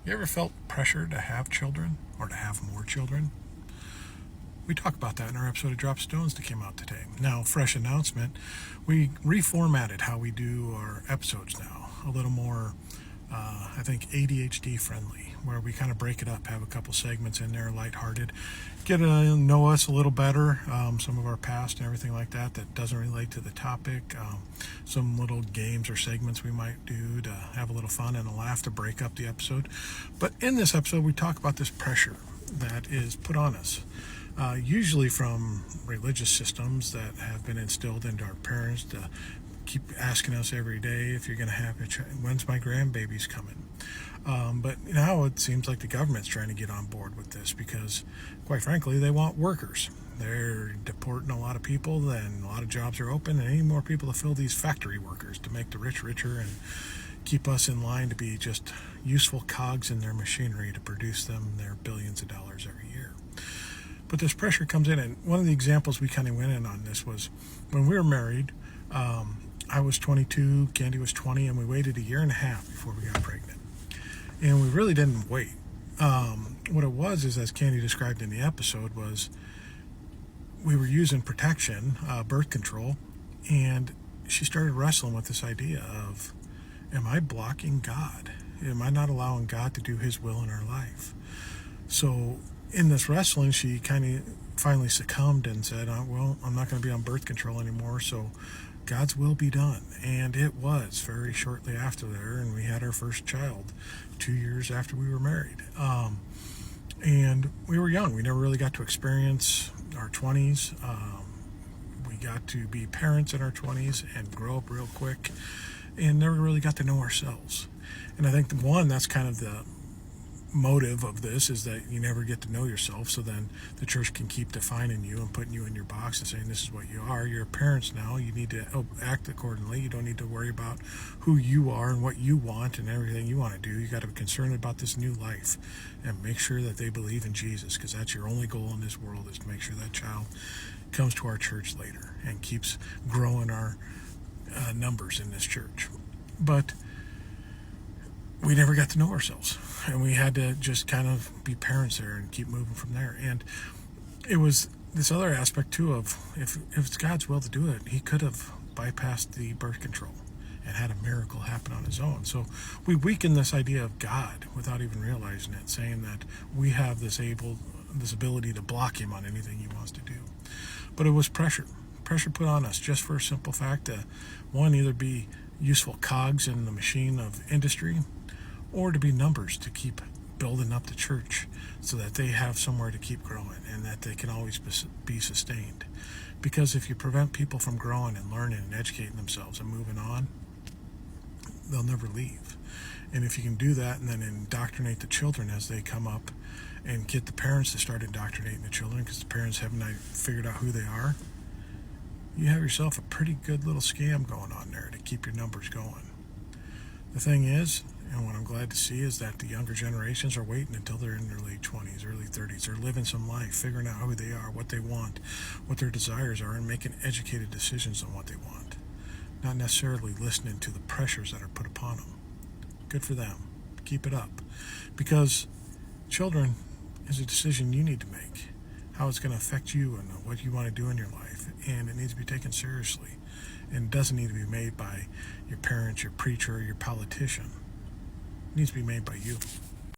You ever felt pressure to have children or to have more children? We talk about that in our episode of Drop Stones that came out today. Now, fresh announcement, we reformatted how we do our episodes now. A little more, I think, ADHD friendly, where we kind of break it up, have a couple segments in there, lighthearted, get to know us a little better, some of our past and everything like that doesn't relate to the topic, some little games or segments we might do to have a little fun and a laugh to break up the episode. But in this episode, we talk about this pressure that is put on us. Usually from religious systems that have been instilled into our parents to keep asking us every day if you're going to have a child, when's my grandbaby's coming? But now it seems like the government's trying to get on board with this because, quite frankly, they want workers. They're deporting a lot of people, and a lot of jobs are open, and any more people to fill these factory workers to make the rich richer and keep us in line to be just useful cogs in their machinery to produce them their billions of dollars every year. But this pressure comes in, and one of the examples we kind of went in on this was when we were married. I was 22, Candy was 20, and we waited a year and a half before we got pregnant. And we really didn't wait. What it was is, as Candy described in the episode, was we were using protection, birth control, and she started wrestling with this idea of, am I blocking God? Am I not allowing God to do His will in our life? So in this wrestling, she kind of finally succumbed and said, well, I'm not going to be on birth control anymore, so God's will be done. And it was very shortly after there, and we had our first child 2 years after we were married. And we were young. We never really got to experience our 20s. We got to be parents in our 20s and grow up real quick and never really got to know ourselves. And I think that's kind of the motive of this, is that you never get to know yourself, so then the church can keep defining you and putting you in your box and saying this is what you are. You're parents now, you need to act accordingly. You don't need to worry about who you are and what you want and everything you want to do. You got to be concerned about this new life and make sure that they believe in Jesus, because that's your only goal in this world, is to make sure that child comes to our church later and keeps growing our numbers in this church. But we never got to know ourselves, and we had to just kind of be parents there and keep moving from there. And it was this other aspect too of, if it's God's will to do it, He could have bypassed the birth control and had a miracle happen on His own. So we weaken this idea of God without even realizing it, saying that we have this ability to block Him on anything He wants to do. But it was pressure put on us, just for a simple fact that, one, either be useful cogs in the machine of industry, or to be numbers to keep building up the church so that they have somewhere to keep growing and that they can always be sustained. Because if you prevent people from growing and learning and educating themselves and moving on, they'll never leave. And if you can do that and then indoctrinate the children as they come up, and get the parents to start indoctrinating the children, because the parents haven't figured out who they are, you have yourself a pretty good little scam going on there to keep your numbers going. The thing is, and what I'm glad to see, is that the younger generations are waiting until they're in their late 20s, early 30s. They're living some life, figuring out who they are, what they want, what their desires are, and making educated decisions on what they want. Not necessarily listening to the pressures that are put upon them. Good for them. Keep it up. Because children is a decision you need to make. How it's going to affect you and what you want to do in your life. And it needs to be taken seriously. And it doesn't need to be made by your parents, your preacher, or your politician. It needs to be made by you.